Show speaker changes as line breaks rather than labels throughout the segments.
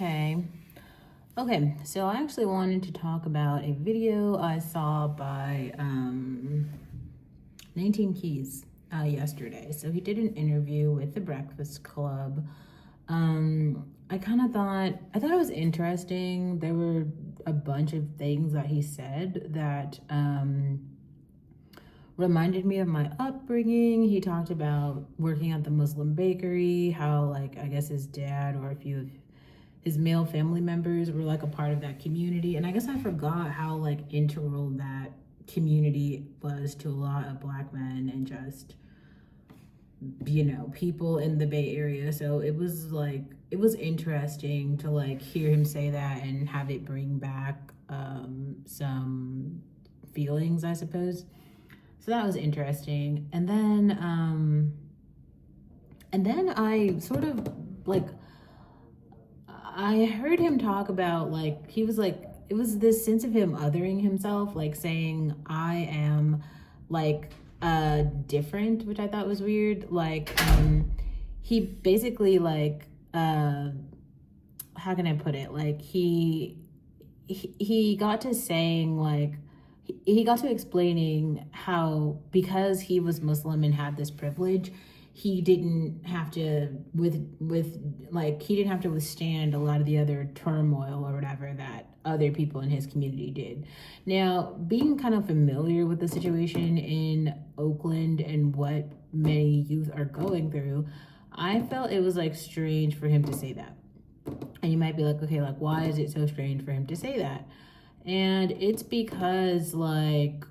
Hey. Okay, so I actually wanted to talk about a video I saw by 19 Keys yesterday. So he did an interview with the Breakfast Club. I thought it was interesting. There were a bunch of things that he said that reminded me of my upbringing. He talked about working at the Muslim bakery, how, like, I guess his dad or a few of his male family members were like a part of that community. And I guess I forgot how like integral that community was to a lot of Black men and just, people in the Bay Area. So it was interesting to like hear him say that and have it bring back some feelings, I suppose. So that was interesting. And then I sort of like I heard him talk about, like, he was like, it was this sense of him othering himself, like saying, I am like different, which I thought was weird. He basically like how can I put it? Like he got to saying like he got to explaining how because he was Muslim and had this privilege, he didn't have to he didn't have to withstand a lot of the other turmoil or whatever that other people in his community did. Now, being kind of familiar with the situation in Oakland and what many youth are going through, I felt it was like strange for him to say that. And you might be like, okay, like why is it so strange for him to say that? And it's because like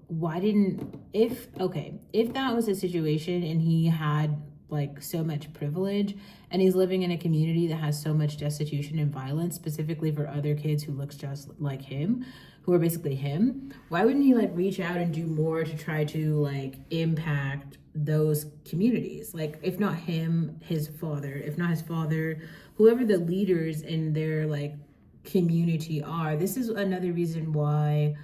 why didn't if that was a situation and he had like so much privilege and he's living in a community that has so much destitution and violence, specifically for other kids who looks just like him, who are basically him, why wouldn't he like reach out and do more to try to like impact those communities? Like if not him, his father, if not his father, whoever the leaders in their like community are. This is another reason why.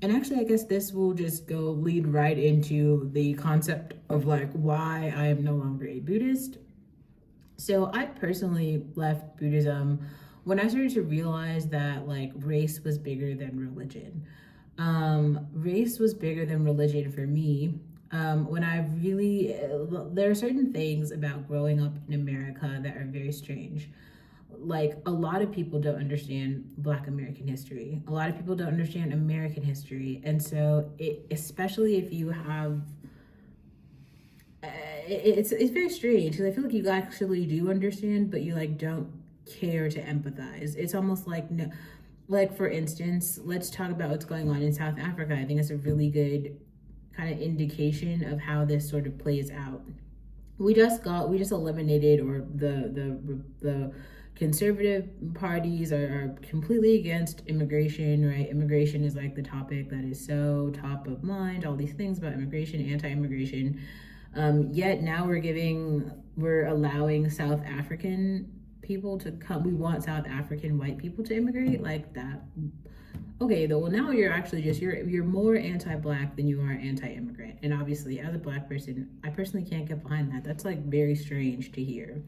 And actually, I guess this will just go lead right into the concept of like why I am no longer a Buddhist. So I personally left Buddhism when I started to realize that like race was bigger than religion. Race was bigger than religion for me. When I really, there are certain things about growing up in America that are very strange. Like a lot of people don't understand Black American history. A lot of people don't understand American history. And so especially if you have, it's very strange because I feel like you actually do understand, but you like don't care to empathize. It's almost like, no, like for instance, let's talk about what's going on in South Africa. I think it's a really good kind of indication of how this sort of plays out. We just eliminated, or the conservative parties are completely against immigration, right? Immigration is like the topic that is so top of mind, all these things about immigration, anti-immigration. Yet now we're allowing South African people to come. We want South African white people to immigrate like that. Okay, though, well now you're actually just, you're more anti-Black than you are anti-immigrant. And obviously as a Black person, I personally can't get behind that. That's like very strange to hear.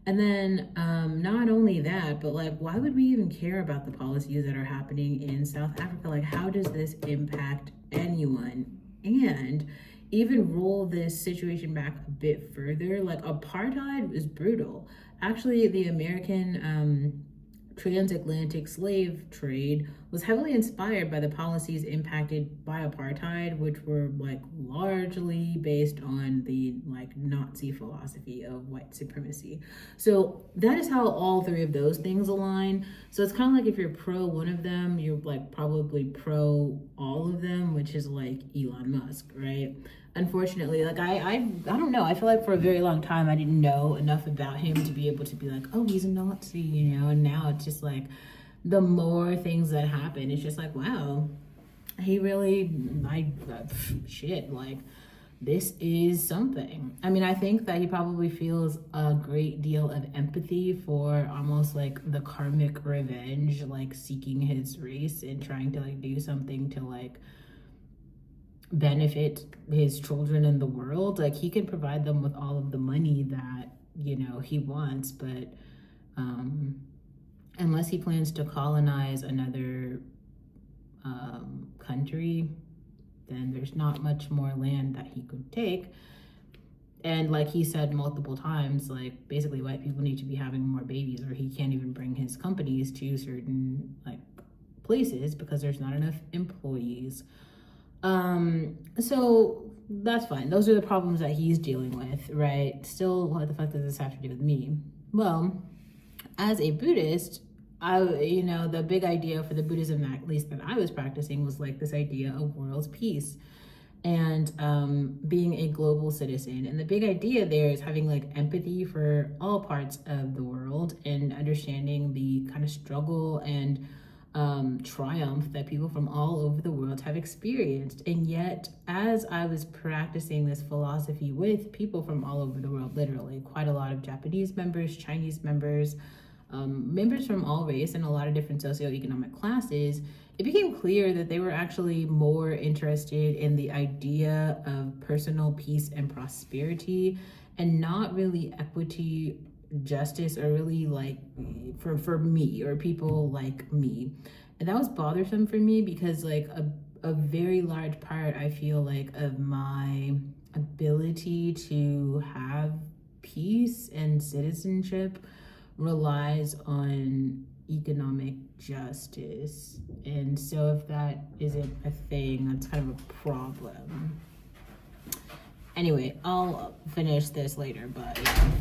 And then not only that, but like, why would we even care about the policies that are happening in South Africa? Like, how does this impact anyone? And even roll this situation back a bit further, like apartheid was brutal. Actually, the American transatlantic slave trade was heavily inspired by the policies impacted by apartheid, which were like largely based on the like Nazi philosophy of white supremacy. So that is how all three of those things align. So it's kind of like if you're pro one of them, you're like probably pro all of them, which is like Elon Musk, right? Unfortunately, like I don't know. I feel like for a very long time I didn't know enough about him to be able to be like, oh, he's a Nazi, and now it's just like the more things that happen, it's just like, wow, he really, shit, like this is something. I mean, I think that he probably feels a great deal of empathy for almost like the karmic revenge, like seeking his race and trying to like do something to like benefit his children in the world. Like he can provide them with all of the money that he wants, but unless he plans to colonize another country, then there's not much more land that he could take. And like he said multiple times, like basically white people need to be having more babies, or he can't even bring his companies to certain like places because there's not enough employees. So that's fine. Those are the problems that he's dealing with, right? Still, what the fuck does this have to do with me? Well, as a Buddhist, the big idea for the Buddhism, at least that I was practicing, was like this idea of world peace and being a global citizen. And the big idea there is having like empathy for all parts of the world and understanding the kind of struggle and triumph that people from all over the world have experienced. And yet, as I was practicing this philosophy with people from all over the world, literally quite a lot of Japanese members, Chinese members, members from all race and a lot of different socioeconomic classes, it became clear that they were actually more interested in the idea of personal peace and prosperity and not really equity, justice, or really like for me or people like me. And that was bothersome for me because like a very large part, I feel like, of my ability to have peace and citizenship relies on economic justice. And so if that isn't a thing, that's kind of a problem. Anyway, I'll finish this later, but yeah.